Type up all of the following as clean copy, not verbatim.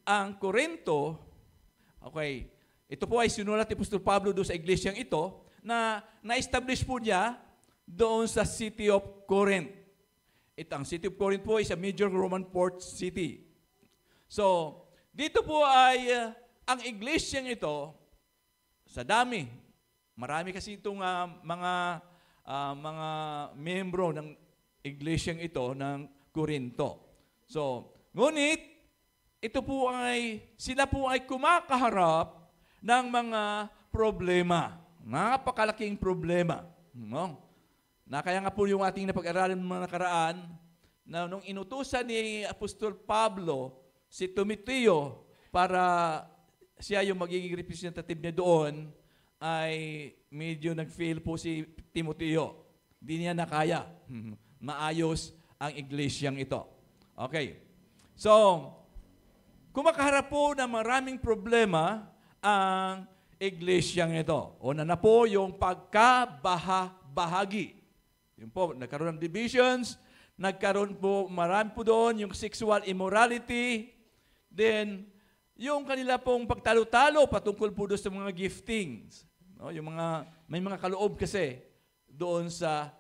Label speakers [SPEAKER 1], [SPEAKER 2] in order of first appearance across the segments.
[SPEAKER 1] ang Corinto, okay, ito po ay sinulat ni Apostol Pablo doon sa iglesyang ito na na-establish po niya doon sa city of Corinth. Ang city of Corinth po is a major Roman port city. So, dito po ay ang iglesyang ito, sa dami, marami kasi itong mga membro ng iglesyang ito ng Corinto. So, ngunit, sila po ay kumakaharap ng mga problema. Napakalaking problema. No? Na kaya nga po yung ating napag-aralan mga nakaraan, na nung inutusan ni Apostol Pablo si Timoteo para siya yung magiging representative niya doon, ay medyo nag-fail po si Timoteo. Hindi niya nakaya. Maayos ang iglesyang ito. Okay. So, kumakaharap po ng maraming problema ang iglesyang ito. Una na po yung pagkabahagi. Yun po, nagkaroon ng divisions, nagkaroon po, marami po doon, yung sexual immorality, then, yung kanila pong pagtalo-talo patungkol po doon sa mga giftings. No? May mga kaloob kasi doon sa,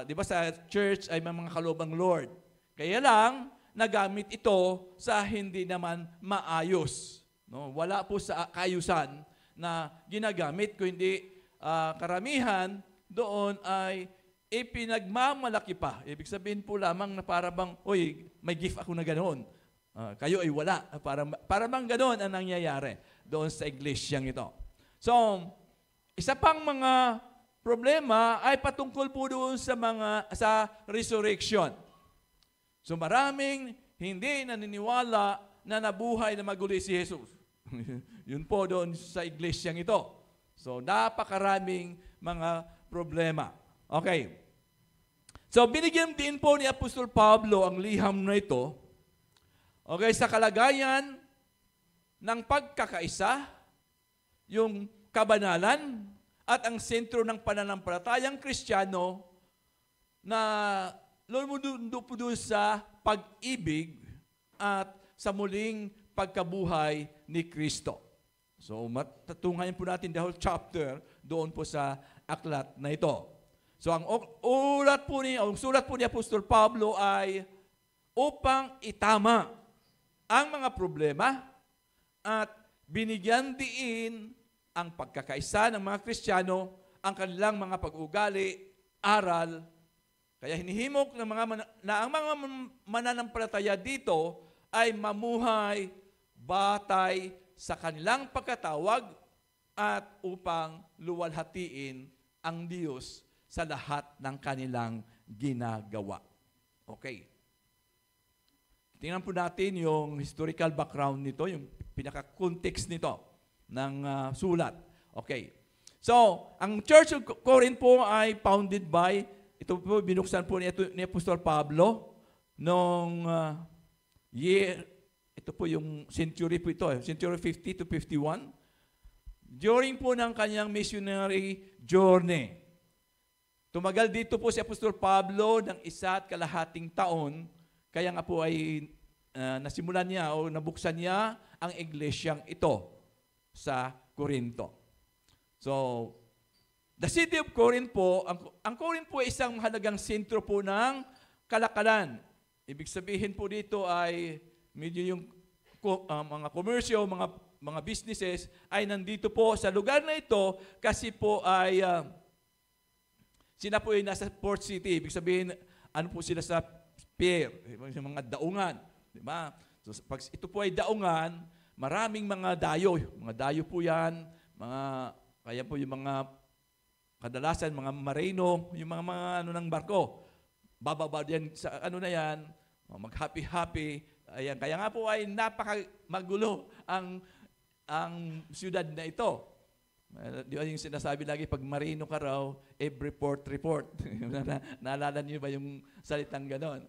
[SPEAKER 1] di ba sa church ay may mga kaloob ang Lord. Kaya lang, nagamit ito sa hindi naman maayos. No? Wala po sa kaayusan na ginagamit, kundi karamihan doon ay ipinagmamalaki pa. Ibig sabihin po lamang na para bang, oy, may gift ako na ganoon. Kayo ay wala. Para bang ganoon ang nangyayari doon sa iglesyang ito. So, isa pang mga problema ay patungkol po doon sa resurrection. So, maraming hindi naniniwala na nabuhay na maguli si Jesus. Yun po doon sa iglesyang ito. So, napakaraming mga problema. Okay. So, binigyan din po ni Apostol Pablo ang liham na ito, okay, sa kalagayan ng pagkakaisa, yung kabanalan, at ang sentro ng pananampalatayang Kristiyano na lumundo po doon sa pag-ibig at sa muling pagkabuhay ni Kristo. So, matatungayan po natin the whole chapter doon po sa aklat na ito. So, ang sulat po ni Apostol Pablo ay upang itama ang mga problema at binigyan diin ang pagkakaisa ng mga Kristiyano, ang kanilang mga pag-ugali, aral. Kaya hinihimok ng ang mga mananampalataya dito ay mamuhay batay sa kanilang pagkatawag at upang luwalhatiin ang Diyos sa lahat ng kanilang ginagawa. Okay. Tingnan po natin yung historical background nito, yung pinaka-context nito ng sulat. Okay. So, ang Church of Corinth po ay founded by, ito po binuksan po ni Apostol Pablo noong year, ito po yung century po ito, century 50 to 51. During po ng kanyang missionary journey. Tumagal dito po si Apostol Pablo ng 1.5 taon, kaya nga po ay nasimulan niya o nabuksan niya ang iglesyang ito sa Corinto. So, the city of Corinth po, ang Corinth po ay isang mahalagang sentro po ng kalakalan. Ibig sabihin po dito ay medyo yung mga komersyo, mga businesses ay nandito po sa lugar na ito kasi po ay sila po ay nasa port city. Ibig sabihin, ano po sila sa pier, mga daungan. Diba? So, pag ito po ay daungan, maraming mga dayo. Mga dayo po yan. Kaya po yung mga kadalasan, mga marino, yung mga ng barko. Bababa yan sa na yan, mag-happy-happy. Ayan. Kaya nga po ay napakamagulo ang siyudad na ito. Di ba yung sinasabi lagi, pag marino ka raw, every port report. Naalala niyo ba yung salitang ganon?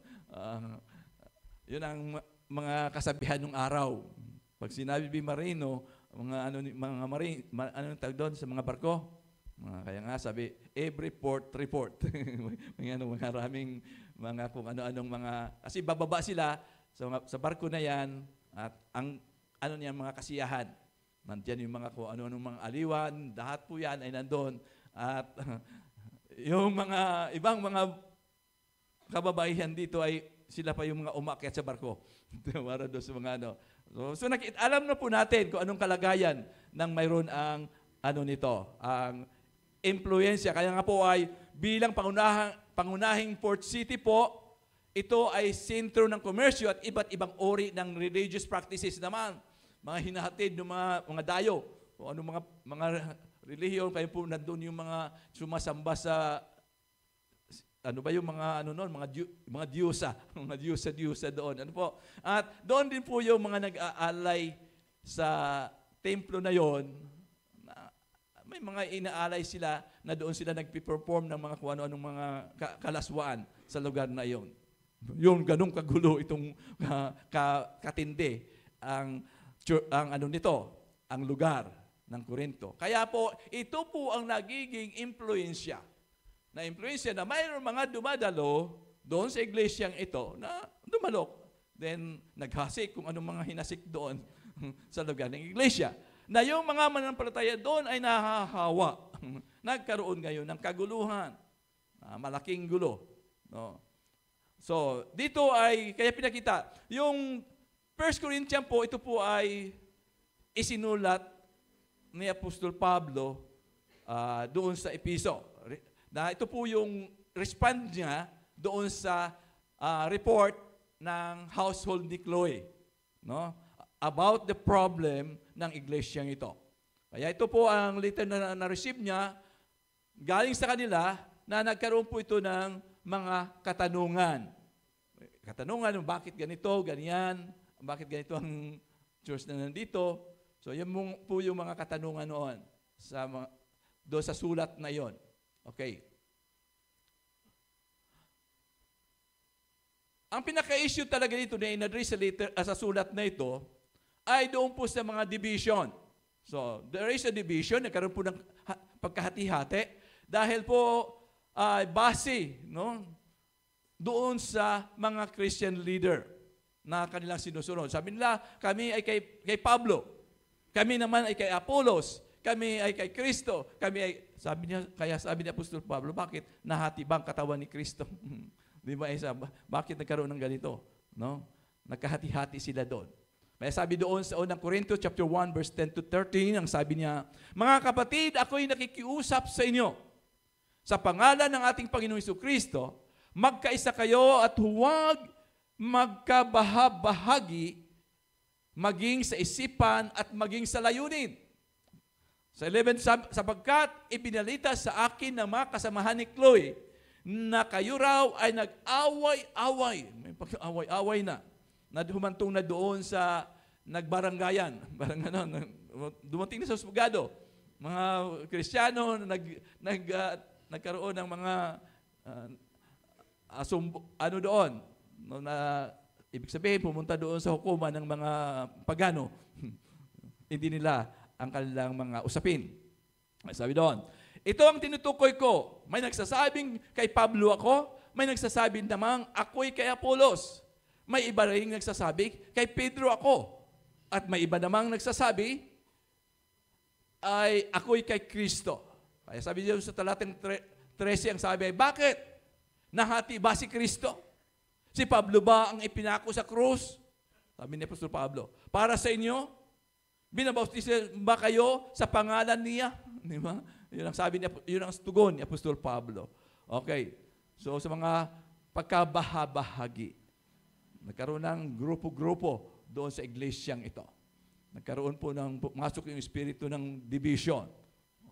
[SPEAKER 1] Yun ang mga kasabihan ng araw. Pag sinabi marino, mga marino tawag doon sa mga barko? Kaya nga sabi, every port report. Mga maraming mga kung ano-anong mga, kasi bababa sila sa barko na yan, at ang ano niya, mga kasiyahan. Nandiyan yung mga kung ano-ano mga aliwan, lahat po yan ay nandoon. At yung mga ibang mga kababaihan dito ay sila pa yung mga umakyat sa barko. Para doon sa mga ano. So alam na po natin kung anong kalagayan ng mayroon ang ano nito, ang impluensya. Kaya nga po ay bilang pangunahing port city po, ito ay sentro ng komersyo at iba't ibang uri ng religious practices naman. Mga hinahatid ng mga dayo. O ano mga relihiyon, kaya po nandun yung mga sumasamba sa ano ba yung mga ano noon, mga diyosa, mga diyosa doon. Ano po? At doon din po yung mga nag-aalay sa templo na yon. May mga inaalay sila na doon sila nagpi-perform ng mga kung ano-anong mga kalaswaan sa lugar na yon. Yung ganung kagulo itong katindi ang ano nito, ang lugar ng Corinto. Kaya po ito po ang nagiging impluensya. Na impluensya na mayroon mga dumadalo doon sa iglesyang ito na dumalok. Then naghasik kung anong mga hinasik doon sa lugar ng iglesia. Na yung mga mananampalataya doon ay nahahawa. Nagkaroon ngayon ng kaguluhan. Malaking gulo. No? So, dito ay, kaya pinakita, yung 1 Corinthians po, ito po ay isinulat ni Apostol Pablo doon sa Episo. Na ito po yung respond niya doon sa report ng household ni Chloe, no? About the problem ng iglesyang ito. Kaya ito po ang letter na na-receive niya galing sa kanila na nagkaroon po ito ng mga katanungan. Katanungan, bakit ganito, ganyan, bakit ganito ang church na nandito. So yan po yung mga katanungan noon doon sa sulat na yon. Okay. Ang pinaka-issue talaga dito na in-address sa sulat na ito ay doon po sa mga division. So, there is a division, nagkaroon po ng pagkahati-hati dahil po base doon sa mga Christian leader na kanilang sinusunod. Sabi nila, kami ay kay Pablo, kami naman ay kay Apollos, kami ay kay Kristo, kami ay, sabi ni Apostol Pablo, bakit nahati ba ang katawan ni Kristo? Di ba, bakit nagkaroon ng ganito? No? Nagkahati-hati sila doon. Kaya sabi doon sa unang Corinto, chapter 1, verse 10 to 13, ang sabi niya, mga kapatid, ako'y nakikiusap sa inyo. Sa pangalan ng ating Panginoong Jesucristo, magkaisa kayo at huwag magkabahabahagi maging sa isipan at maging sa layunin. Sa 11, sapagkat ipinalita sa akin ng mga kasamahan ni Chloe na kayo raw ay nag-away-away. May pag-away-away na. Humantong na doon sa nagbaranggayan. Dumating na sa Husgado. Mga Kristiyano nagkaroon ng mga ano doon. Na, ibig sabihin, pumunta doon sa hukuman ng mga pagano. Hindi nila ang kanilang mga usapin. Sabi doon, ito ang tinutukoy ko. May nagsasabing kay Pablo ako, may nagsasabing namang ako'y kay Apollos. May iba rin nagsasabi kay Pedro ako. At may iba namang nagsasabi ay ako'y kay Kristo. Kaya sabi niyo sa talatang 13 ang sabi ay, bakit? Nahati ba si Kristo? Si Pablo ba ang ipinako sa krus? Sabi ni Apostol Pablo, para sa inyo, binabautismo ba kayo sa pangalan niya? Di ba? Yun ang sabi niya, yun ang tugon ni Apostol Pablo. Okay. So sa mga pagkabahabahagi, nagkaroon ng grupo-grupo doon sa iglesyang ito. Nagkaroon po ng masok yung espiritu ng division.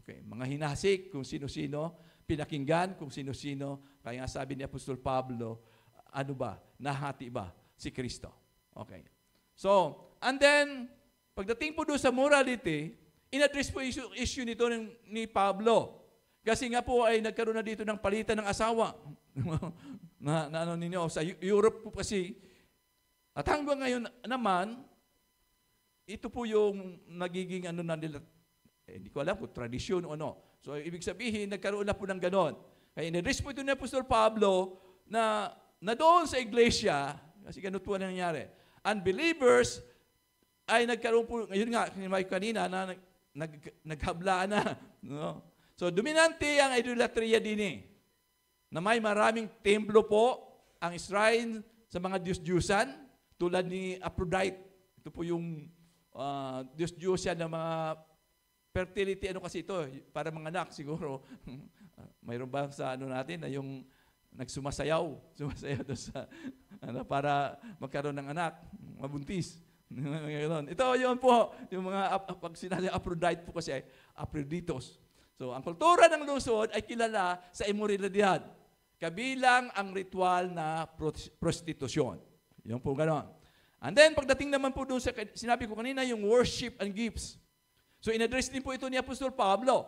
[SPEAKER 1] Okay. Mga hinasik kung sino-sino, pinakinggan kung sino-sino. Kaya nga sabi ni Apostol Pablo, ano ba? Nahati ba si Kristo? Okay. So, and then, pagdating po doon sa morality, in-address po issue nito ni Pablo. Kasi nga po ay nagkaroon na dito ng palitan ng asawa. na ano ninyo, sa Europe po kasi. At hanggang ngayon naman, ito po yung nagiging ano na nila, hindi ko alam kung tradisyon o ano. So, ibig sabihin, nagkaroon na po ng ganon. Kaya in-address po ito ni Apostol Pablo na doon sa iglesia, kasi ganun po nangyari, unbelievers ay nagkaroon po, ngayon nga, kanina na naghablaan na. No? So, dominante ang idolatria din na may maraming templo po, ang shrine sa mga Diyos-Diyusan, tulad ni Aphrodite. Ito po yung Diyos-Diyusan ng mga fertility, ano kasi ito, para mga anak siguro. Mayroon ba sa ano natin na yung nagsumasayaw doon sa, para magkaroon ng anak, mabuntis. Ito yun po, yung mga, pag sinabi Aphrodite po kasi ay Aphroditos. So, ang kultura ng lungsod ay kilala sa immoralidad, kabilang ang ritual na prostitusyon. Yun po gano'n. And then, pagdating naman po doon sa, sinabi ko kanina, yung worship and gifts. So, in-address din po ito ni Apostol Pablo,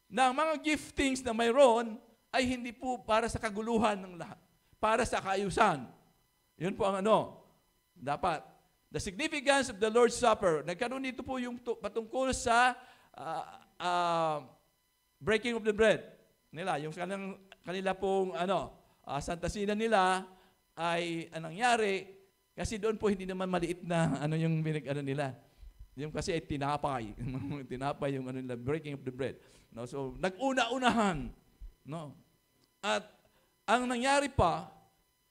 [SPEAKER 1] na ang mga giftings na mayroon ay hindi po para sa kaguluhan ng lahat, para sa kaayusan. Yun po ang dapat. The significance of the Lord's Supper, nagkaroon dito po yung patungkol sa breaking of the bread nila. Yung kanila pong Santa Cena nila ay anong nangyari, kasi doon po hindi naman maliit na yung nila. Yung kasi ay tinapay. Tinapay yung nila, breaking of the bread. No? So, nag-una-unahan. No? At ang nangyari pa,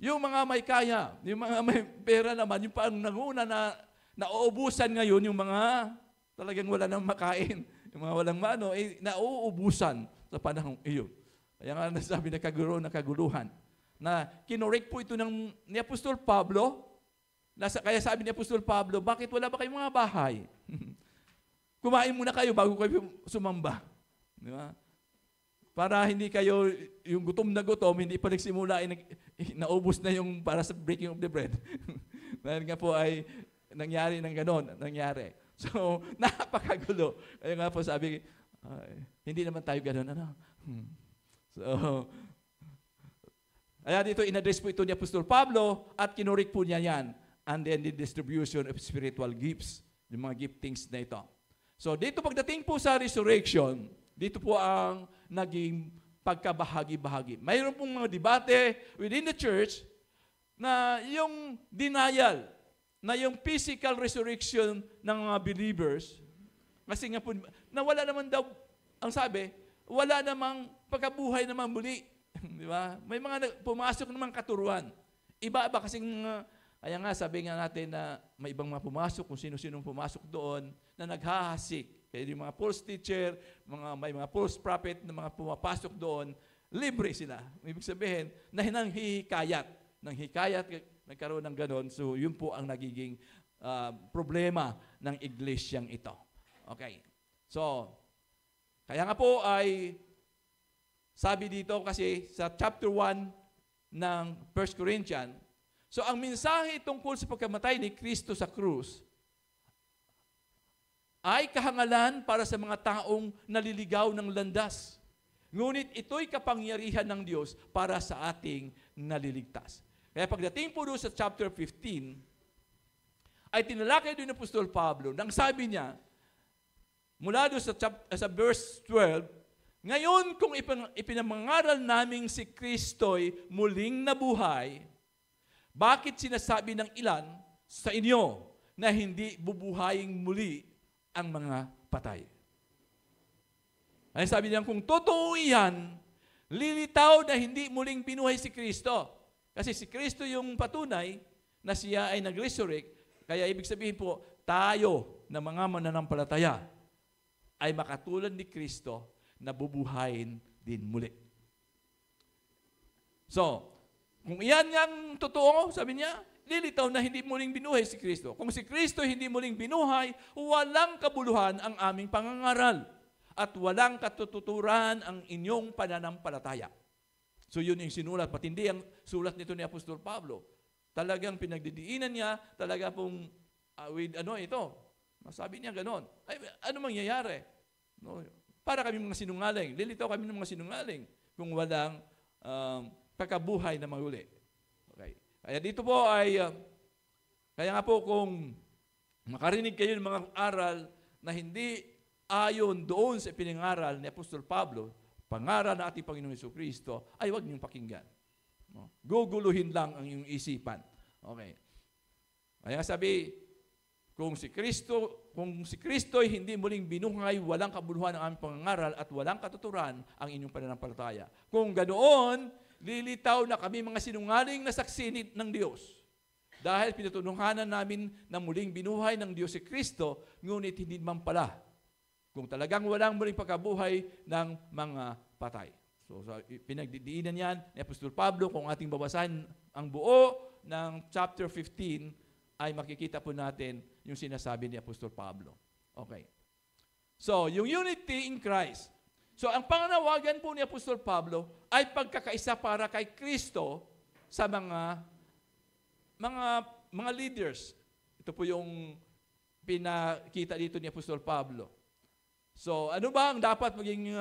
[SPEAKER 1] yung mga may kaya, yung mga may pera naman, yung parang nanguna na nauubusan ngayon, yung mga talagang wala nang makain, yung mga walang nauubusan sa panahong iyon. Kaya nga nasabi na kaguluhan, na kinorek po ito ni Apostol Pablo. Kaya sabi ni Apostol Pablo, bakit wala ba kayong mga bahay? Kumain muna kayo bago kayo sumamba. Di ba? Para hindi kayo, yung gutom na gutom, hindi pa nagsimula, naubos na yung para sa breaking of the bread. Dahil nga po ay nangyari ng ganon, nangyari. So, napakagulo. Kaya nga po sabi, hindi naman tayo ganon. So, kaya dito in-address po ito ni Apostol Pablo at kinurik po niya yan. And then the distribution of spiritual gifts, yung mga giftings na ito. So, dito pagdating po sa resurrection, dito po ang naging pagkabahagi-bahagi. Mayroon pong mga debate within the church na yung denial, na yung physical resurrection ng mga believers, kasi nga po, na wala naman daw, ang sabi, wala namang pagkabuhay naman muli. Di ba? May mga pumasok namang katuruan. Iba-iba kasi kaya nga sabi nga natin na may ibang mga pumasok, kung sino-sinong pumasok doon, na naghahasik. Kaya yung mga false teacher, may mga false prophet na mga pumapasok doon, libre sila. Ibig sabihin, na nanghihikayat. Nagkaroon ng ganon. So, yun po ang nagiging problema ng iglesyang ito. Okay. So, kaya nga po ay sabi dito kasi sa chapter 1 ng 1 Corinthians, so ang mensahe tungkol sa pagkamatay ni Kristo sa krus ay kahangalan para sa mga taong naliligaw ng landas. Ngunit ito'y kapangyarihan ng Diyos para sa ating naliligtas. Kaya pagdating po doon sa chapter 15, ay tinalakay doon ng Apostol Pablo, nang sabi niya, mula doon sa verse 12, ngayon kung ipinamangaral naming si Kristo'y muling nabuhay, bakit sinasabi ng ilan sa inyo na hindi bubuhayin muli ang mga patay? Ay sabi niya, kung totoo yan, lilitaw na hindi muling binuhay si Kristo. Kasi si Kristo yung patunay na siya ay nag-resurrect. Kaya ibig sabihin po, tayo na mga mananampalataya ay makatulad ni Kristo na bubuhayin din muli. So, kung iyan ang totoo, sabi niya, lilitaw na hindi muling binuhay si Kristo. Kung si Kristo hindi muling binuhay, walang kabuluhan ang aming pangangaral at walang katututuran ang inyong pananampalataya. So yun yung sinulat. Patindi ang sulat nito ni Apostol Pablo. Talagang pinagdidiinan niya, talaga pong with ito. Sabi niya ganon. Ay, ano mangyayari? No, para kami mga sinungaling. Lilitaw kami ng mga sinungaling kung walang pagkabuhay na maguli. Okay. Kaya dito po ay, kaya nga po kung makarinig kayo ng mga aral na hindi ayon doon sa pinangaral ni Apostol Pablo, pangaral ng ating Panginoong Jesucristo, ay huwag niyong pakinggan. No? Guguluhin lang ang iyong isipan. Okay. Kaya sabi, Kung si Kristo ay hindi muling binuhay, walang kabuluhan ang aming pangangaral at walang katuturan ang inyong pananampalataya. Kung ganoon, lilitaw na kami mga sinungaling na saksi ng Diyos. Dahil pinatunuhanan namin na muling binuhay ng Diyos si Kristo, ngunit hindi man pala. Kung talagang walang muling pagkabuhay ng mga patay. So pinagdidiinan yan ni Apostol Pablo. Kung ating babasahin ang buo ng chapter 15, ay makikita po natin yung sinasabi ni Apostol Pablo. Okay. So, yung unity in Christ. So, ang panganawagan po ni Apostol Pablo ay pagkakaisa para kay Kristo sa mga leaders. Ito po yung pinakita dito ni Apostol Pablo. So, ano ba ang dapat maging,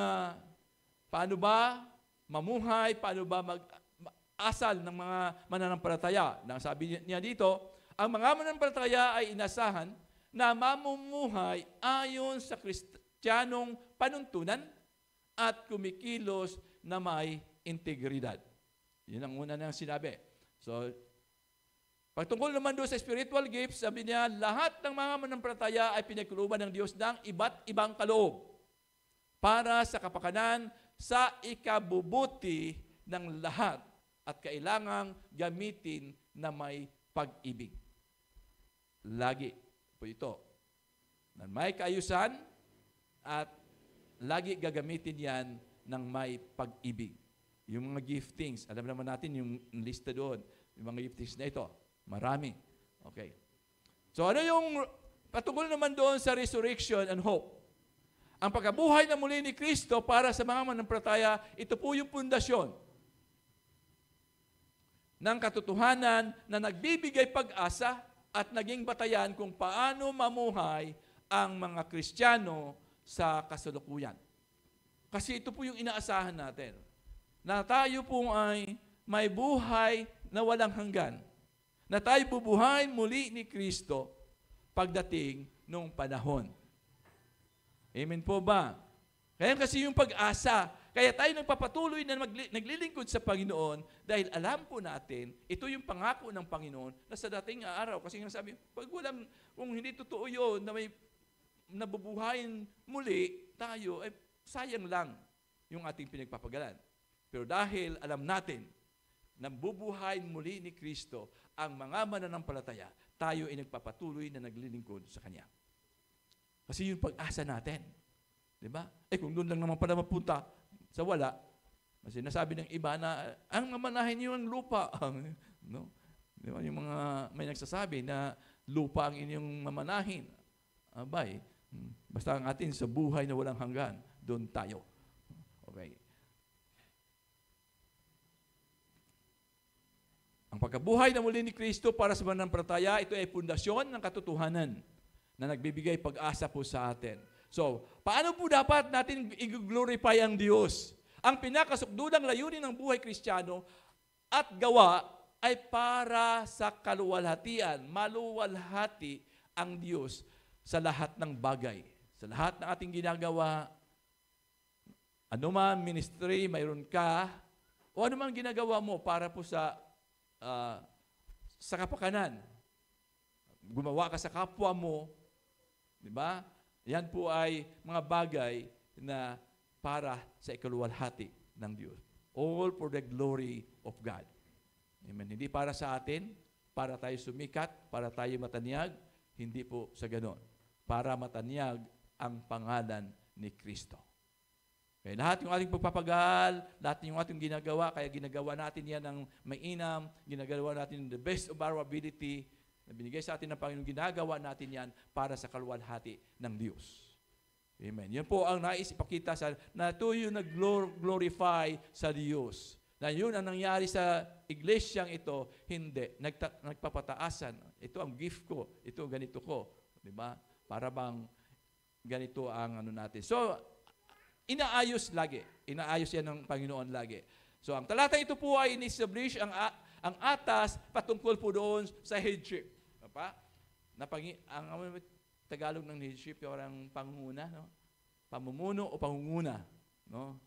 [SPEAKER 1] paano ba mamuhay, paano ba mag-asal ng mga mananampalataya? Nang sabi niya dito, ang mga mananampalataya ay inasahan na mamumuhay ayon sa Kristiyanong panuntunan at kumikilos na may integridad. Yun ang una niyang sinabi. So, pagtungkol naman doon sa spiritual gifts, sabi niya, lahat ng mga mananampalataya ay pinagkalooban ng Diyos ng iba't ibang kaloob para sa kapakanan sa ikabubuti ng lahat at kailangang gamitin na may pag-ibig. Lagi po ito. Na may kaayusan at lagi gagamitin yan ng may pag-ibig. Yung mga giftings, alam naman natin yung lista doon, yung mga giftings na ito. Marami. Okay. So ano yung patungkol naman doon sa resurrection and hope? Ang pagkabuhay na muli ni Kristo para sa mga mananampalataya, ito po yung pundasyon ng katotohanan na nagbibigay pag-asa at naging batayan kung paano mamuhay ang mga Kristiyano sa kasalukuyan. Kasi ito po yung inaasahan natin, na tayo po ay may buhay na walang hanggan, na tayo bubuhay muli ni Kristo pagdating nung panahon. Amen po ba? Kaya kasi yung pag-asa, kaya tayo nagpapatuloy na naglilingkod sa Panginoon dahil alam po natin, ito yung pangako ng Panginoon na sa dating araw. Kasi nga sabi, kung hindi totoo yun, na may nabubuhayin muli tayo, ay sayang lang yung ating pinagpapagalan. Pero dahil alam natin na bubuhay muli ni Kristo ang mga mananampalataya, tayo ay nagpapatuloy na naglilingkod sa Kanya. Kasi yung pag-asa natin. Diba? Kung doon lang naman pala mapunta, sa wala, kasi nasabi ng iba na ang mamanahin niyo ang lupa. No? Diba? Yung mga may nagsasabi na lupa ang inyong mamanahin. Abay, basta ang atin sa buhay na walang hanggan, doon tayo. Okay. Ang pagkabuhay na muli ni Kristo para sa mananampalataya, ito ay pundasyon ng katotohanan na nagbibigay pag-asa po sa atin. So, paano po dapat natin i-glorify ang Diyos? Ang pinakasukdudang layunin ng buhay Kristiyano at gawa ay para sa kaluwalhatian. Maluwalhati ang Diyos sa lahat ng bagay. Sa lahat ng ating ginagawa, anuman ministry, mayroon ka, o anuman ginagawa mo para po sa kapakanan. Gumawa ka sa kapwa mo, di ba? Yan po ay mga bagay na para sa ikaluwalhati ng Diyos. All for the glory of God. Amen. Hindi para sa atin, para tayo sumikat, para tayo matanyag, hindi po sa ganon. Para matanyag ang pangalan ni Kristo. Okay, lahat yung ating pagpapagal, lahat yung ating ginagawa, kaya ginagawa natin yan ng mainam, ginagawa natin the best of our ability, na binigay sa atin ng Panginoon, ginagawa natin yan para sa kaluwalhati ng Diyos. Amen. Yan po ang nais ipakita na ito yung nag-glorify sa Diyos. Na yun ang nangyari sa iglesyang ito, hindi. Nagpapataasan. Ito ang gift ko. Ito ganito ko. Diba? Para bang ganito ang ano natin. So, inaayos lagi. Inaayos yan ng Panginoon lagi. So, ang talata ito po ay in-establish ang atas patungkol po doon sa headship. Diba? Ang Tagalog ng headship, yung pangunguna, no? Pamumuno o pangunguna. No?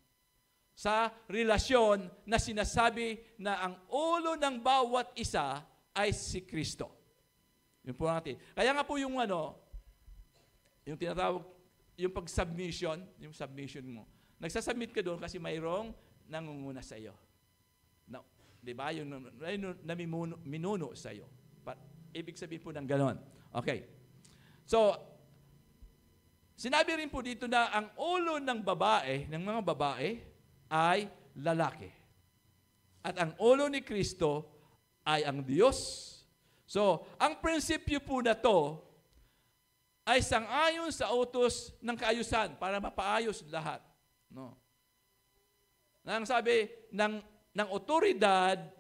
[SPEAKER 1] Sa relasyon na sinasabi na ang ulo ng bawat isa ay si Kristo. Yun po natin. Kaya nga po yung yung tinatawag, yung pag-submission, yung submission mo. Nagsasubmit ka doon kasi mayroong nangunguna sa iyo. No, 'di ba? Yung minuno sa iyo. Ibig sabihin po ng ganon. Okay. So, sinabi rin po dito na ang ulo ng mga babae, ay lalaki. At ang ulo ni Kristo ay ang Diyos. So, ang prinsipyo po na to ay sang-ayon sa utos ng kaayusan para mapaayos lahat. No. Nang sabi ng otoridad,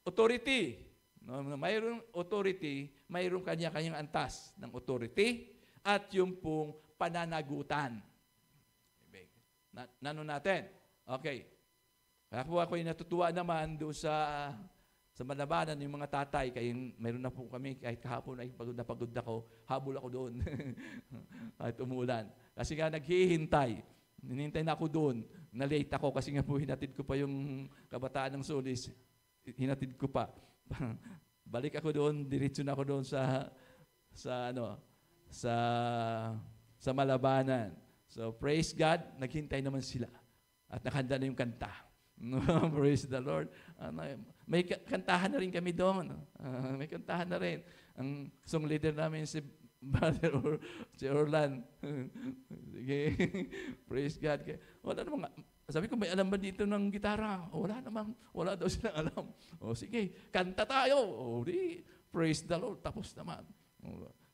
[SPEAKER 1] authority. No, mayroong authority, mayroong kanya-kanyang antas ng authority at yung pong pananagutan. Nano natin? Okay. Kaya po ako'y natutuwa naman doon sa Malabanan, yung mga tatay, kaya mayroon na po kami, kahit kahapon ay pagod na ako, habol ako doon. Kahit umulan. Kasi nga naghihintay. Hinintay na ako doon. Na-late ako kasi nga po hinatid ko pa yung kabataan ng Solis. Hinatid ko pa. Balik ako doon, diretso na ako doon sa Malabanan. So praise God, naghintay naman sila. At nakahanda na yung kanta. Praise the Lord. May kantahan na rin kami doon. May kantahan na rin. Ang song leader namin si Brother si Orlan. Sige. Praise God. Wala namang, sabi ko, may alam ba dito ng gitara? Wala namang, wala daw silang alam. Sige, kanta tayo. Praise the Lord. Tapos naman.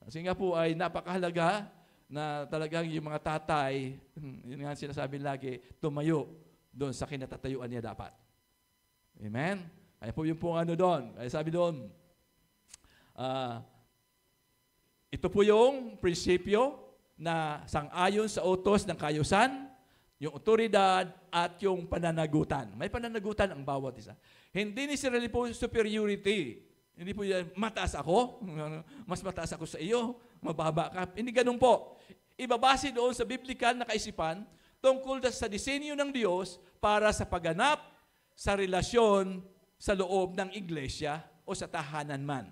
[SPEAKER 1] Kasi nga po ay napakahalaga na talagang yung mga tatay, yun nga sinasabi lagi, tumayo doon sa kinatatayuan niya dapat. Amen? Kaya po yung pong doon. Kaya sabi doon, ito po yung prinsipyo na sang-ayon sa utos ng kaayusan, yung otoridad at yung pananagutan. May pananagutan ang bawat isa. Hindi necessarily po superiority. Hindi po yan, mataas ako, mas mataas ako sa iyo, mababa ka. Hindi ganun po. Ibabase doon sa biblical na kaisipan tungkol sa disenyo ng Diyos para sa pagganap sa relasyon sa loob ng iglesia o sa tahanan man.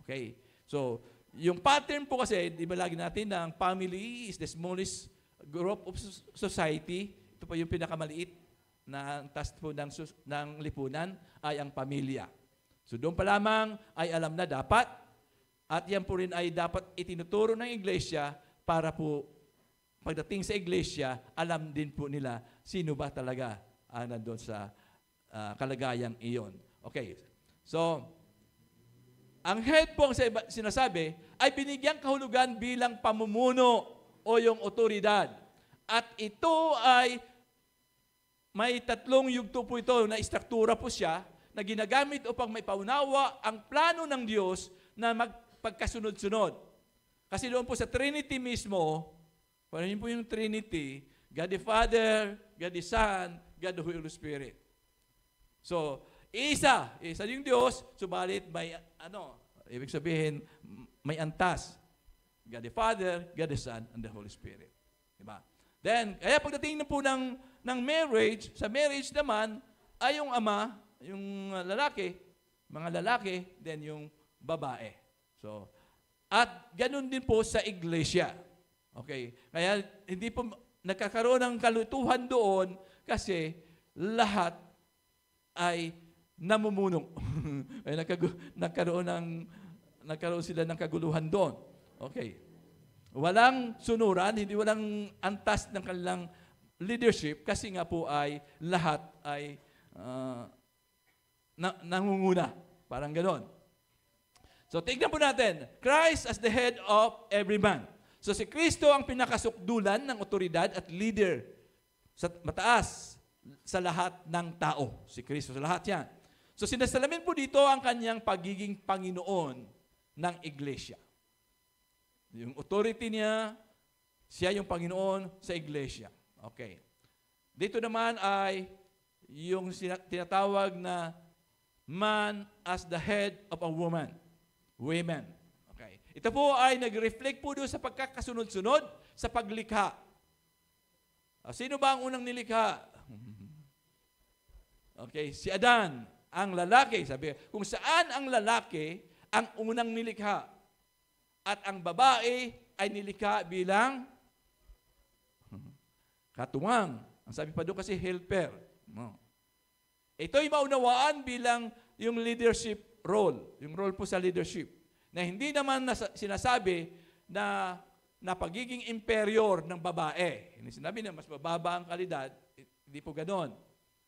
[SPEAKER 1] Okay? So, yung pattern po kasi, di ba lagi natin na ang family is the smallest group of society. Ito po yung pinakamaliit na task po ng lipunan ay ang pamilya. So, doon pa lamang ay alam na dapat at yan po rin ay dapat itinuturo ng iglesia para po pagdating sa iglesia, alam din po nila sino ba talaga ang nandun sa kalagayang iyon. Okay. So, ang head po ang sinasabi ay binigyang kahulugan bilang pamumuno o yung otoridad. At ito ay may tatlong yugto po ito na istruktura po siya na ginagamit upang may paunawa ang plano ng Diyos na magpagkasunod-sunod. Kasi doon po sa Trinity mismo, parang yun po yung Trinity, God the Father, God the Son, God the Holy Spirit. So, isa yung Diyos, subalit may ibig sabihin, may antas. God the Father, God the Son, and the Holy Spirit. Diba? Then, kaya pagdating na po ng marriage, sa marriage naman, ay yung ama, yung lalaki, mga lalaki, then yung babae. So, at ganun din po sa iglesia. Okay? Kaya hindi po nagkakaroon ng kalutuhan doon kasi lahat ay namumuno. Ay nagkaroon sila ng kaguluhan doon. Okay. Walang sunuran, walang antas ng kanilang leadership kasi nga po ay lahat ay nangunguna. Parang ganoon. So, tignan po natin. Christ as the head of every man. So, si Kristo ang pinakasukdulan ng otoridad at leader sa mataas sa lahat ng tao. Si Kristo sa lahat yan. So, sinasalamin po dito ang kanyang pagiging Panginoon ng iglesia. Yung authority niya, siya yung Panginoon sa iglesia. Okay. Dito naman ay yung tinatawag na man as the head of a woman. Women. Okay. Ito po ay nag-reflect po doon sa pagkakasunod-sunod sa paglikha. Sino ba ang unang nilikha? Okay, si Adan, ang lalaki. Sabi, kung saan ang lalaki ang unang nilikha. at ang babae ay nilikha bilang katuwang. Ang sabi pa doon kasi helper. No. Ito'y maunawaan bilang yung leadership role, yung role po sa leadership, na hindi naman sinasabi na pagiging inferior ng babae. Hindi sinabi na mas mababa ang kalidad, hindi po ganon.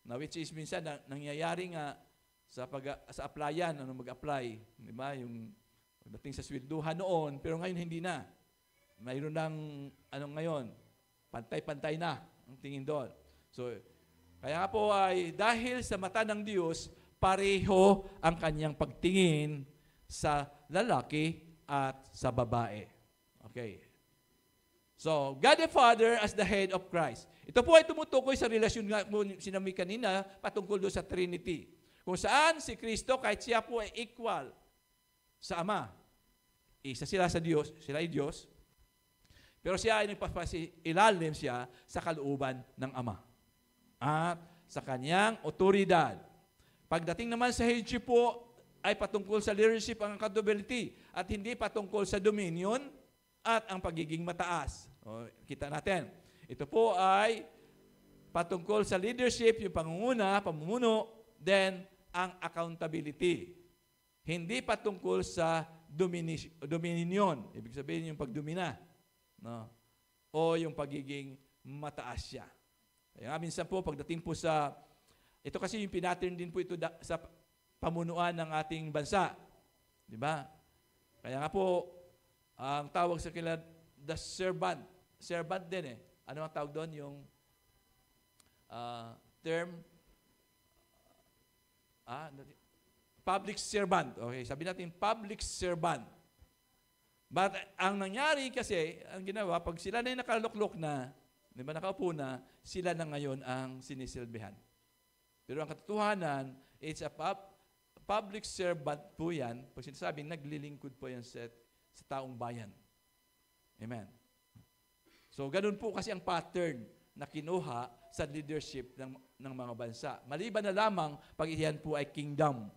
[SPEAKER 1] Na which is minsan nangyayari nga sa applyan, mag-apply, di ba? Yung pagdating sa swelduhan noon, pero ngayon hindi na. Mayroon ng ngayon, pantay-pantay na ang tingin doon. So, kaya po ay dahil sa mata ng Diyos, pareho ang kanyang pagtingin sa lalaki at sa babae. Okay. So, God the Father as the head of Christ. Ito po ay tumutukoy sa relasyon nga po sinabi kanina patungkol doon sa Trinity. Kung saan si Kristo, kahit siya po ay equal sa Ama. Isa sila sa Diyos, sila ay Diyos. Pero siya ay nagpapasilalim siya sa kalooban ng Ama. At sa kanyang otoridad. Pagdating naman sa headship po, ay patungkol sa leadership ang accountability at hindi patungkol sa dominion at ang pagiging mataas. O, kita natin. Ito po ay patungkol sa leadership, yung pangunguna, pamumuno, then ang accountability. Hindi patungkol sa dominion. Ibig sabihin yung pagdomina. No? O yung pagiging mataas siya. Kaya minsan po, pagdating po sa, ito kasi yung pinattern din po ito sa pamunuan ng ating bansa. Di ba? Kaya nga po, ang tawag sa kila, the servant. Servant din eh. Ano ang tawag doon? Yung term, public servant. Okay, sabi natin public servant. But ang nangyari kasi, ang ginawa, pag sila na yung nakaluklok na, di ba, nakaupo na, sila na ngayon ang sinisilbihan. Pero ang katotohanan, it's a public servant po yan. Pag sinasabing, naglilingkod po yan sa taong bayan. Amen. So, ganun po kasi ang pattern na kinuha sa leadership ng mga bansa. Maliban na lamang pag iyan po ay kingdom.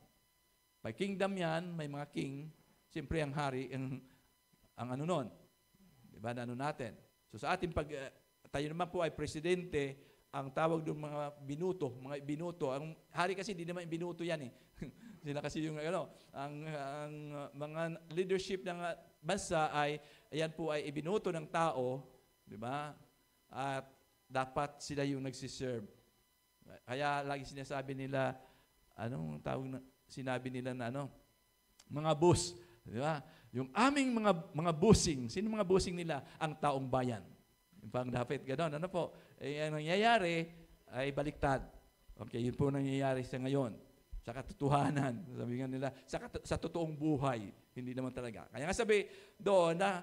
[SPEAKER 1] Pag kingdom yan, may mga king, siyempre ang hari, ang ano nun. Diba, na ano natin. So sa ating tayo naman po ay presidente, ang tawag doon mga binuto. Ang hari kasi hindi naman binuto yan eh. Sila kasi yung ang mga leadership ng bansa ay ayan po ay ibinuto ng tao, di ba? At dapat sila yung nagsiserve. Kaya lagi sinasabi nila, anong tawag na sinabi nila na mga boss, di ba? Yung aming mga bossing, sino mga bossing nila? Ang taong bayan. Yung pang dapat gano'n. Ano po? Ang nangyayari ay baliktad. Okay, yun po nangyayari sa ngayon. Sa katotohanan. Sabi nga nila, sa totoong buhay. Hindi naman talaga. Kaya nga sabi doon na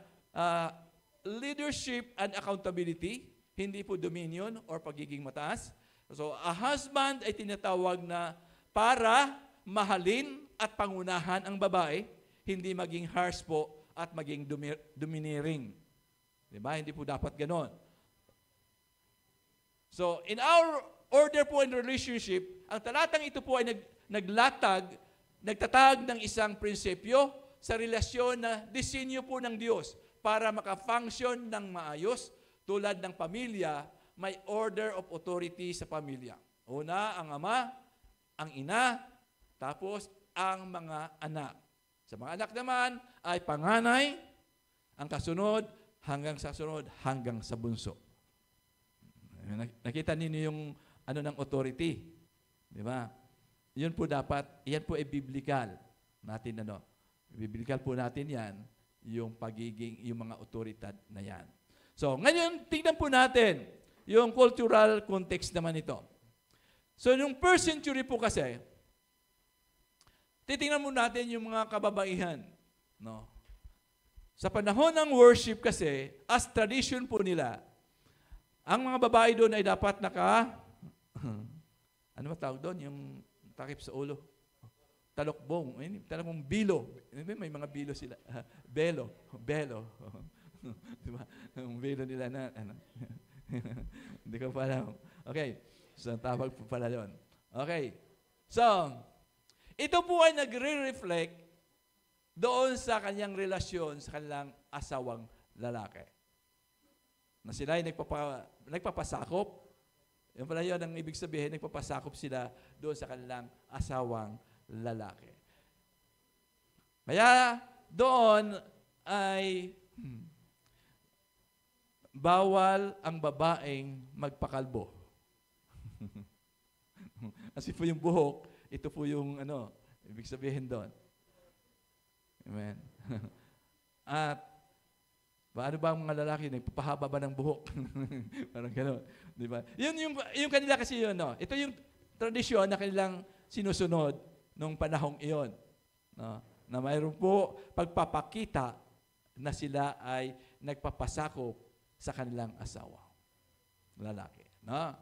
[SPEAKER 1] leadership and accountability, hindi po dominion or pagiging mataas. So, a husband ay tinatawag na para mahalin at pangunahan ang babae, hindi maging harsh po at maging domineering. Diba? Hindi po dapat ganon. So, in our order po in relationship, ang talatang ito po ay nagtatag ng isang prinsipyo sa relasyon na disenyo po ng Diyos para makafunction ng maayos tulad ng pamilya, may order of authority sa pamilya. Una, ang ama, ang ina, tapos ang mga anak. Sa mga anak naman ay panganay, ang kasunod, hanggang sa bunso. Nakita niyo yung ng authority. Di ba? Yun po dapat, yan po ay biblical natin Biblical po natin yan, yung mga otoridad na yan. So, ngayon, tingnan po natin yung cultural context naman ito. So, yung first century po kasi, titingnan mo natin yung mga kababaihan. No? Sa panahon ng worship kasi, as tradition po nila, ang mga babae doon ay dapat ano ba tawag doon? Yung takip sa ulo. Talokbong. Talokbong bilo. May mga bilo sila. Belo. Diba? Yung bilo nila na, hindi ko pa alam. Okay. So, tawag po pala doon. Okay. So, ito po ay nagre-reflect doon sa kanyang relasyon sa kanilang asawang lalaki. Na sila ay nagpapasakop. Yan pala yun ang ibig sabihin, nagpapasakop sila doon sa kanilang asawang lalaki. Kaya doon ay bawal ang babaeng magpakalbo. Kasi po yung buhok, ito po yung ibig sabihin doon. Amen. At paano ba ang mga lalaki nagpapahaba ba ng buhok? Parang gano'n, di ba? Yung kanila kasi yun, no? Ito yung tradisyon na kanilang sinusunod nung panahong iyon, no? Na mayroon po pagpapakita na sila ay nagpapasakop sa kanilang asawa, lalaki, no?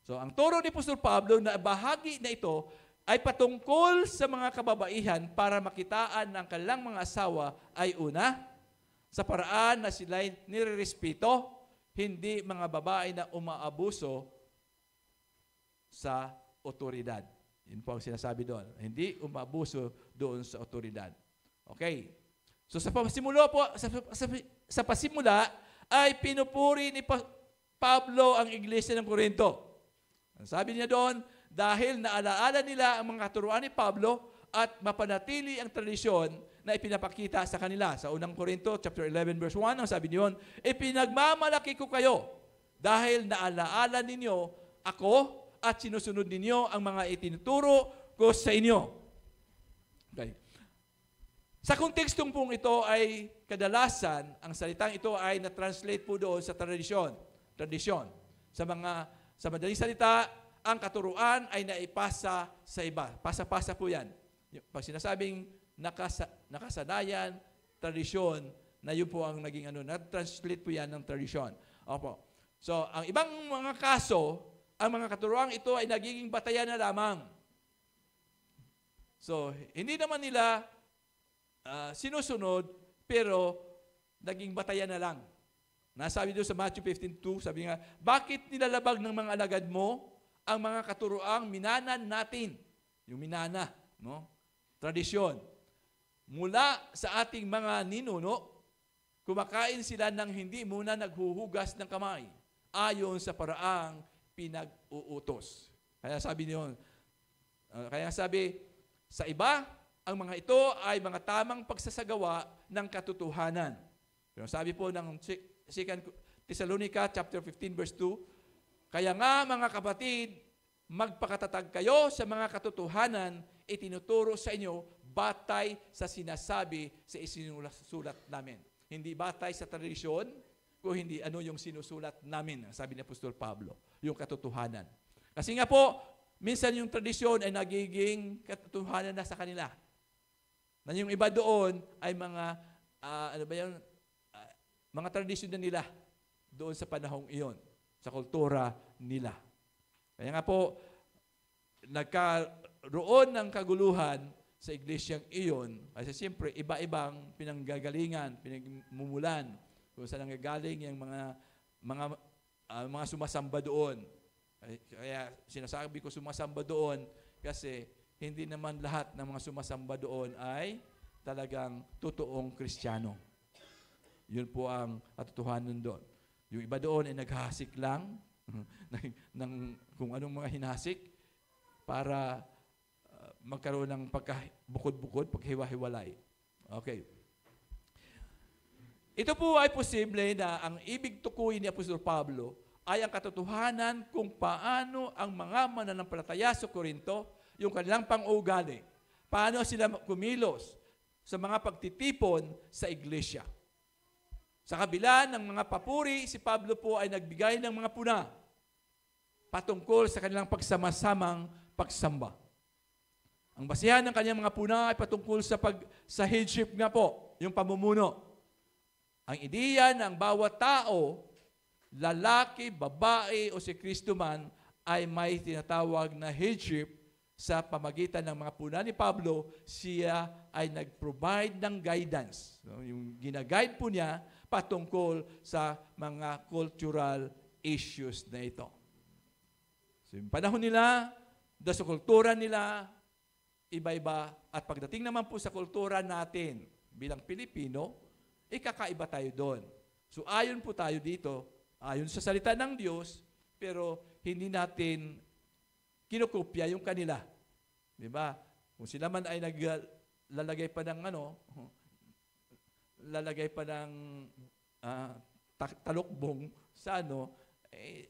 [SPEAKER 1] So, ang turo ni Apostol Pablo na bahagi na ito ay patungkol sa mga kababaihan para makitaan ng kanilang mga asawa ay una, sa paraan na sila'y nirerespeto, hindi mga babae na umaabuso sa otoridad. Yun po ang sinasabi doon. Hindi umaabuso doon sa otoridad. Okay. So sa pasimula ay pinupuri ni Pablo ang iglesia ng Corinto. Sabi niya doon, dahil naalaala nila ang mga katuruan ni Pablo at mapanatili ang tradisyon na ipinapakita sa kanila. Sa unang Corinto, chapter 11, verse 1, ang sabi niyon, ipinagmamalaki ko kayo dahil naalaala ninyo ako at sinusunod ninyo ang mga itinuturo ko sa inyo. Okay. Sa kontekstong pong ito ay kadalasan, ang salitang ito ay na-translate po doon sa tradisyon. Sa madaling salita, ang katuruan ay naipasa sa iba. Pasa-pasa po yan. Pag sinasabing nakasanayan, tradisyon, na yun po ang naging na-translate po yan ng tradisyon. Opo. So, ang ibang mga kaso, ang mga katuruan ito ay nagiging batayan na lamang. So, hindi naman nila sinusunod, pero naging batayan na lang. Nasabi doon sa Matthew 15:2, sabi nga, bakit nilalabag ng mga alagad mo ang mga katuroang minanan natin? Yung minana, no? Tradisyon. Mula sa ating mga ninuno, kumakain sila ng hindi muna naghuhugas ng kamay ayon sa paraang pinag-uutos. Kaya sabi niyon, sa iba, ang mga ito ay mga tamang pagsasagawa ng katotohanan. Pero sabi po ng 2 Thessalonica chapter 15 verse 2, kaya nga mga kapatid, magpakatatag kayo sa mga katotohanan itinuturo sa inyo batay sa sinasabi sa isinusulat namin. Hindi batay sa tradisyon, kung hindi ano yung sinusulat namin, sabi ni Apostol Pablo, yung katotohanan. Kasi nga po, minsan yung tradisyon ay nagiging katotohanan na sa kanila. Na yung iba doon ay mga, mga tradisyon na nila doon sa panahong iyon, sa kultura nila. Kaya nga po, nagkaroon ng kaguluhan sa iglesyang iyon, kasi siyempre, iba-ibang pinanggagalingan, pinagmumulan, kung saan nanggagaling yung mga sumasamba doon. Kaya sinasabi ko sumasamba doon, kasi hindi naman lahat ng mga sumasamba doon ay talagang totoong Kristiyano. Yun po ang katotohanan doon. Yung iba doon ay naghahasik lang ng kung anong mga hinasik para magkaroon ng pagkabukod-bukod, paghiwa-hiwalay. Okay. Ito po ay posible na ang ibig tukuyin ni Apostol Pablo ay ang katotohanan kung paano ang mga mananampalataya sa Corinto, yung kanilang pang-uugali, paano sila kumilos sa mga pagtitipon sa iglesia. Sa kabila ng mga papuri, si Pablo po ay nagbigay ng mga puna patungkol sa kanilang pagsama-samang pagsamba. Ang basihan ng kanyang mga puna ay patungkol sa headship nga po, yung pamumuno. Ang ideya ng bawat tao, lalaki, babae o si Kristo man, ay may tinatawag na headship sa pamagitan ng mga puna ni Pablo. Siya ay nag-provide ng guidance. So, yung ginaguide po niya patungkol sa mga cultural issues na ito. So, yung panahon nila, sa kultura nila, iba-iba. At pagdating naman po sa kultura natin bilang Pilipino, kakaiba tayo doon. So ayon po tayo dito, ayon sa salita ng Diyos, pero hindi natin kinukopya yung kanila. Di ba? Kung sila man ay lalagay pa ng talukbong sa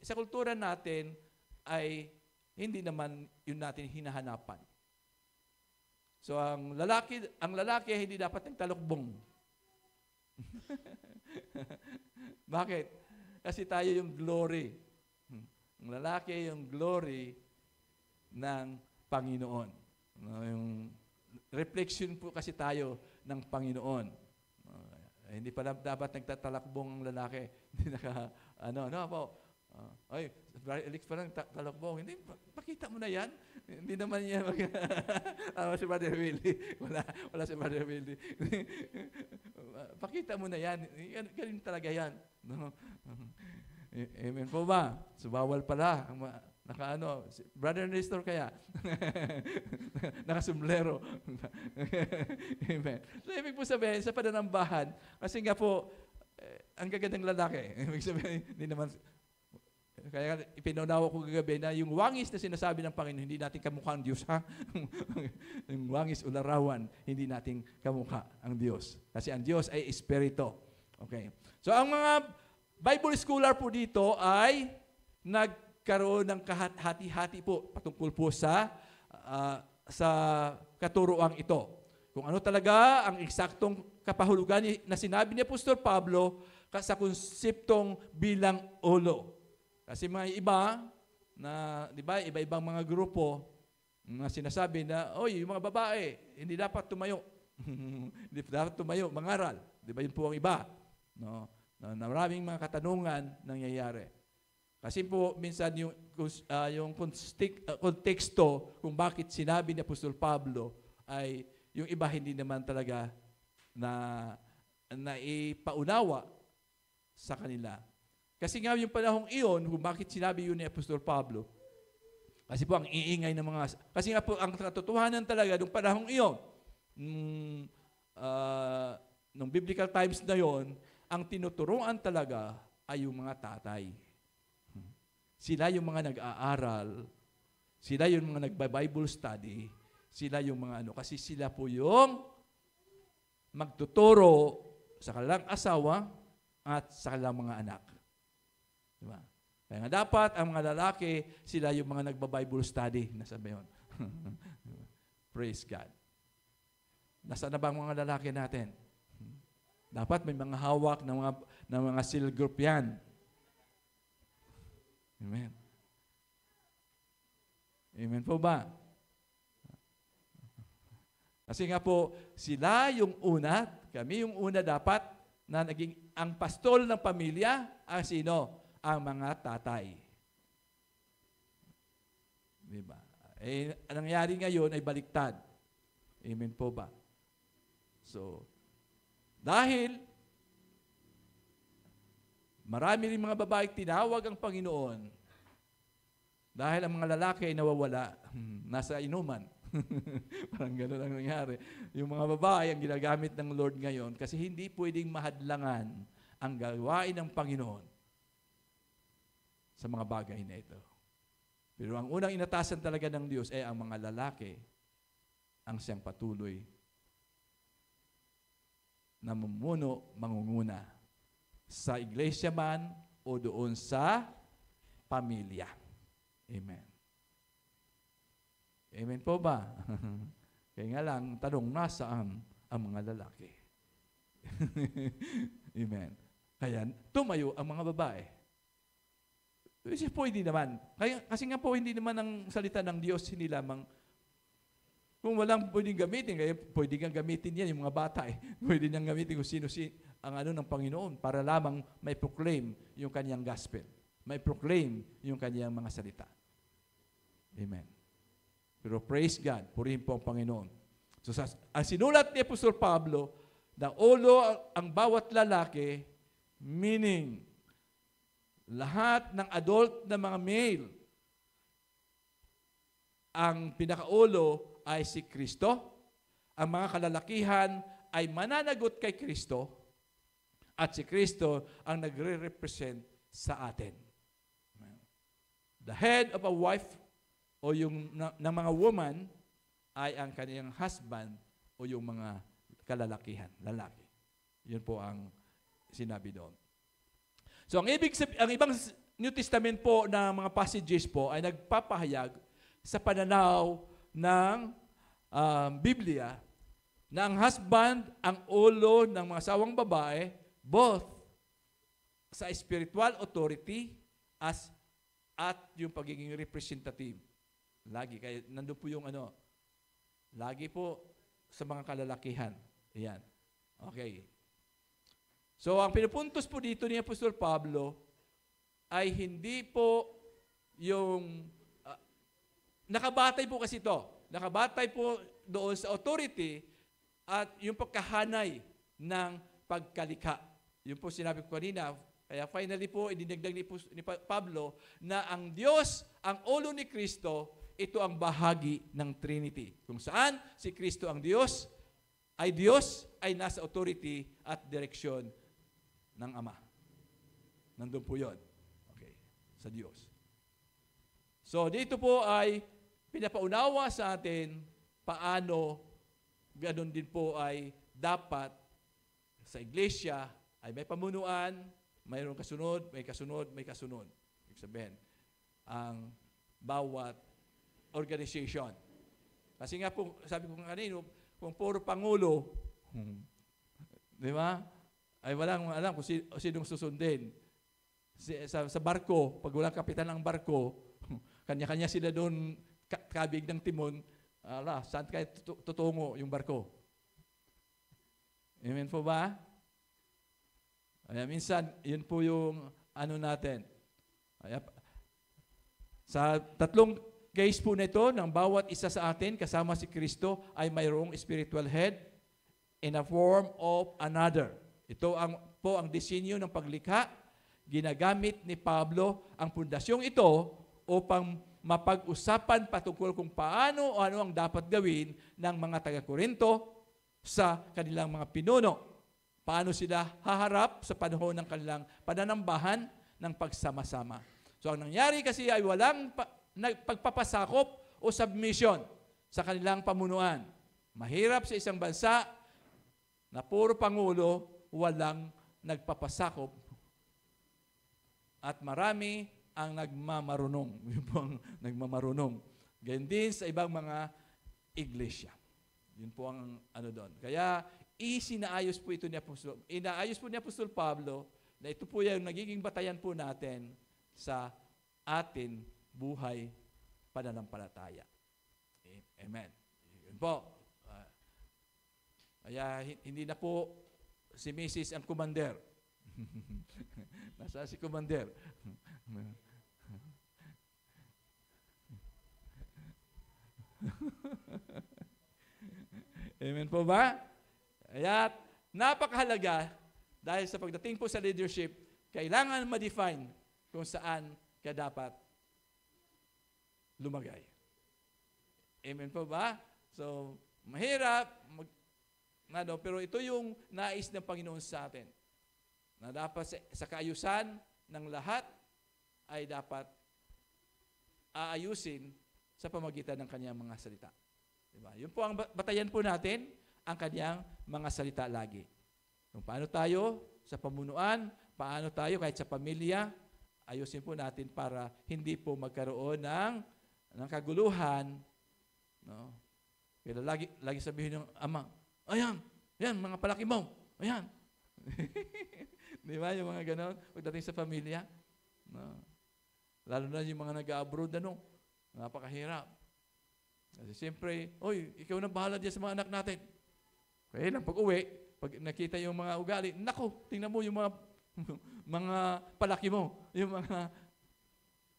[SPEAKER 1] sa kultura natin ay hindi naman yun natin hinahanapan. So ang lalaki hindi dapat nagtalukbong. Bakit? Kasi tayo yung glory. Ang lalaki yung glory ng Panginoon. Yung reflection po kasi tayo ng Panginoon. Hindi pa dapat nagtatalakbong ang lalaki. Hindi ay, Alex pa lang talakbong. Hindi, pakita mo na yan. Hindi naman yan si Brother Willie. Wala si Brother Willie. Pakita mo na yan. Galing talaga yan. No? Amen po ba? So, bawal pala. Brother Nestor kaya. Nakasumblero. Amen. So, ibig po sabihin, sa pananambahan, kasi nga po, ang gagandang lalaki. Ibig sabihin, hindi naman, kaya ipinaunawa ko kagabi na yung wangis na sinasabi ng Panginoon, hindi natin kamukha ang Diyos, ha? Yung wangis o larawan, hindi natin kamukha ang Diyos. Kasi ang Diyos ay Espiritu. Okay. So, ang mga Bible scholar po dito ay nagkaroon ng kahati-hati po patungkol po sa katuroang ito. Kung ano talaga ang eksaktong kapahulugan na sinabi ni Apostol Pablo sa konseptong bilang ulo. Kasi mga iba na, di ba, iba-ibang mga grupo na sinasabi na, yung mga babae, hindi dapat tumayo. Hindi dapat tumayo, mangaral. Di ba, yun po ang iba. No? Na maraming mga katanungan nangyayari. Kasi po, minsan yung konteksto kung bakit sinabi ni Apostol Pablo ay yung iba hindi naman talaga na ipaunawa sa kanila. Kasi nga yung panahong iyon, kung bakit sinabi yun ni Apostol Pablo, kasi po ang iingay ng mga, kasi nga po ang katotohanan talaga nung panahong iyon, nung biblical times na yon, ang tinuturuan talaga ay yung mga tatay. Sila yung mga nag-aaral, sila yung mga nagba-Bible study, sila yung mga kasi sila po yung magtuturo sa kanilang asawa at sa kanilang mga anak. Diba? Kaya nga dapat ang mga lalaki, sila yung mga nagba-Bible study. Nasabi yun. Praise God. Nasaan na ba ang mga lalaki natin? Dapat may mga hawak ng mga seal group yan. Amen. Amen po ba? Kasi nga po, sila yung una, kami yung una dapat na naging ang pastol ng pamilya, ang sino? Ang mga tatay. Diba? Ang nangyari ngayon ay baliktad. Amen po ba? So, dahil marami rin mga babae tinawag ang Panginoon dahil ang mga lalaki ay nawawala, nasa inuman. Parang gano'n ang nangyari. Yung mga babae ang ginagamit ng Lord ngayon kasi hindi pwedeng mahadlangan ang gawain ng Panginoon sa mga bagay na ito. Pero ang unang inatasan talaga ng Diyos ay ang mga lalaki ang siyang patuloy na mangunguna sa iglesia man o doon sa pamilya. Amen. Amen po ba? Kaya nga lang, tanong, nasaan ang mga lalaki? Amen. Kaya tumayo ang mga babae. Kasi po hindi naman. Kasi nga po hindi naman ang salita ng Diyos, hindi lamang kung walang pwedeng gamitin, kaya pwede kang gamitin yan, yung mga bata Pwede niyang gamitin kung sino ang ng Panginoon para lamang may proclaim yung kanyang gospel. May proclaim yung kanyang mga salita. Amen. Pero praise God, purihin po ang Panginoon. So ang sinulat ni Apostol Pablo, na ulo ang bawat lalaki, meaning lahat ng adult na mga male, ang pinakaulo ay si Kristo. Ang mga kalalakihan ay mananagot kay Kristo. At si Kristo ang nagre-represent sa atin. The head of a wife o yung ng mga woman ay ang kaniyang husband o yung mga kalalakihan, lalaki. Yun po ang sinabi doon. So ang ibang New Testament po na mga passages po ay nagpapahayag sa pananaw ng Biblia na ang husband ang ulo ng mga asawang babae, both sa spiritual authority at yung pagiging representative. Lagi, kaya nandun po yung lagi po sa mga kalalakihan. Ayan. Okay. So, ang pinupuntos po dito ni Apostol Pablo ay hindi po yung nakabatay po kasi ito. Nakabatay po doon sa authority at yung pagkahanay ng pagkalikha. Yun po sinabi ko kanina. Kaya finally po, idinagdag ni Pablo na ang Diyos, ang ulo ni Kristo, ito ang bahagi ng Trinity. Kung saan si Kristo ang Diyos, ay nasa authority at direksyon ng Ama. Nandun po yun. Okay. Sa Diyos. So, dito po ay pinapaunawa sa atin paano ganun din po ay dapat sa iglesia ay may pamunuan, mayroong kasunod, may kasunod, may kasunod. Ibig sabihin, ang bawat organization. Kasi nga po, sabi ko kanino, kung puro pangulo, di ba? Ay walang alam kung sinong susundin. Sa barko, pag walang kapitan ng barko, kanya-kanya sila doon kabig ng timon, saan kayo tutungo yung barko? Amen po ba? Ay, minsan, yun po yung natin. Ay, sa tatlong case po nito, ng bawat isa sa atin, kasama si Kristo, ay mayroong spiritual head in a form of another. Ito po ang disenyo ng paglikha. Ginagamit ni Pablo ang pundasyong ito upang mapag-usapan patungkol kung paano o ano ang dapat gawin ng mga taga-Korinto sa kanilang mga pinuno. Paano sila haharap sa panahon ng kanilang pananambahan ng pagsama-sama. So ang nangyari kasi ay walang pagpapasakop o submission sa kanilang pamunuan. Mahirap sa isang bansa na puro pangulo, walang nagpapasakop. At marami ang nagmamarunong. Yun po ang nagmamarunong. Ganyan din sa ibang mga iglesia. Yun po ang doon. Kaya inaayos po ito ni Apostol. Inaayos po ni Apostol Pablo na ito po yung nagiging batayan po natin sa atin buhay pananampalataya. Amen. Yun po. Kaya hindi na po si Mrs. ang commander. Nasa si commander. Amen po ba? Kaya napakahalaga dahil sa pagdating po sa leadership, kailangan ma-define kung saan ka dapat lumagay. Amen po ba? So, mahirap, pero ito yung nais ng Panginoon sa atin. Na dapat sa kaayusan ng lahat ay dapat aayusin sa pamagitan ng kanyang mga salita. Diba? Yun po ang batayan po natin, ang kanyang mga salita lagi. Kung paano tayo sa pamunuan, paano tayo kahit sa pamilya, ayusin po natin para hindi po magkaroon ng kaguluhan. No? Kaya lagi sabihin ng ama, ayan, mga palaki mo, ayan. Di ba, yung mga ganon, pagdating sa pamilya. No? Lalo na yung mga nag-abroad, napakahirap. Kasi siyempre, ikaw na bahala dyan sa mga anak natin. Kaya lang, pag-uwi, pag nakita yung mga ugali, nako, tingnan mo yung mga palaki mo. Yung mga,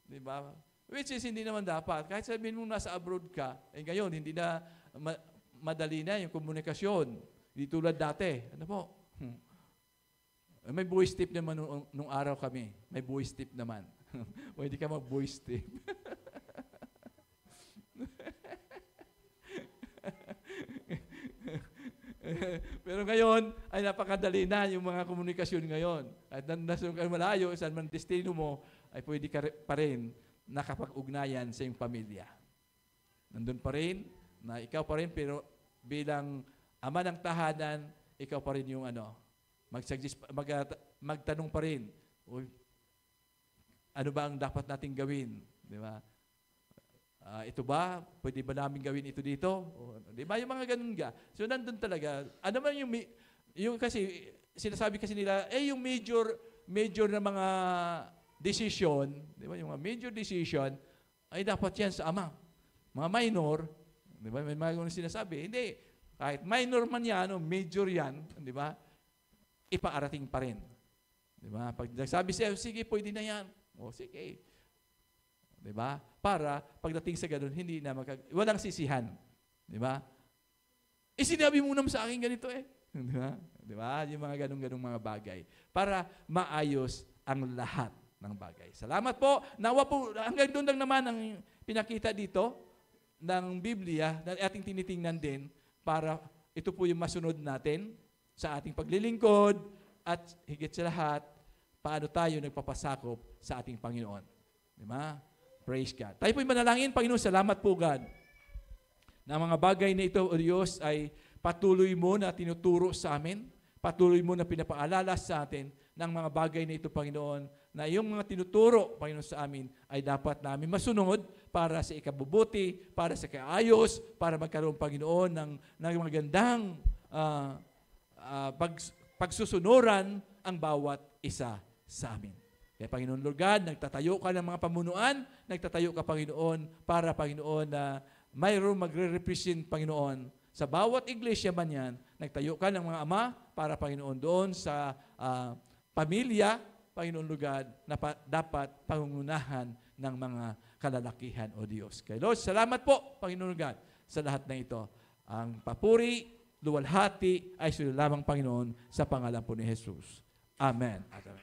[SPEAKER 1] di ba? Which is, hindi naman dapat. Kahit sabihin mo nasa abroad ka, ngayon, hindi na madali na yung komunikasyon. Hindi tulad dati. Ano po? May voice tip naman nung araw kami. May voice tip naman. Pwede ka mag-voice tip. Pero ngayon, ay napakadali na yung mga komunikasyon ngayon. At nasa kayo malayo, saan man destino mo, ay pwede ka pa rin nakapag-ugnayan sa iyong pamilya. Nandun pa rin, na ikaw pa rin, pero bilang ama ng tahanan, ikaw pa rin yung magtanong pa rin, ano ba ang dapat nating gawin? Di ba? Ito ba? Pwede ba namin gawin ito dito? Di ba? Yung mga ganun ka. So, nandun talaga. Ano man yung kasi, sinasabi kasi nila, yung major na mga decision, di ba? Yung mga major decision, ay dapat yan sa ama. Mga minor, di ba? May mga sinasabi. Hindi. Kahit minor man yan, major yan, di ba? Ipaarating pa rin. Di ba? Pag nagsabi siya, sige, pwede na yan. Sige. Di ba? Para pagdating sa ganun, hindi na walang sisihan. Di ba? Sinabi mo naman sa akin ganito Di ba? Di ba? Yung mga ganung mga bagay. Para maayos ang lahat ng bagay. Salamat po. Nawa po, hanggang doon lang naman ang pinakita dito ng Biblia na ating tinitingnan din para ito po yung masunod natin sa ating paglilingkod at higit sa lahat, paano tayo nagpapasakop sa ating Panginoon. Di ba? Praise God. Tayo po'y manalangin, Panginoon, salamat po, God, na mga bagay na ito, O Diyos, ay patuloy mo na tinuturo sa amin, patuloy mo na pinapaalala sa atin ng mga bagay na ito, Panginoon, na yung mga tinuturo, Panginoon, sa amin, ay dapat namin masunod para sa ikabubuti, para sa kaayos, para magkaroon, Panginoon, ng magandang pagsusunuran ang bawat isa sa amin. Kaya Panginoon Lord God, nagtatayo ka ng mga pamunuan, nagtatayo ka Panginoon para Panginoon na mayroong magre-represent Panginoon sa bawat iglesia man yan, nagtayo ka ng mga ama para Panginoon doon sa pamilya, Panginoon Lord God, na dapat pangungunahan ng mga kalalakihan o Diyos. Kaya Lord, salamat po Panginoon Lord God sa lahat na ito. Ang papuri, luwalhati ay sila lamang Panginoon sa pangalan po ni Jesus. Amen. Amen.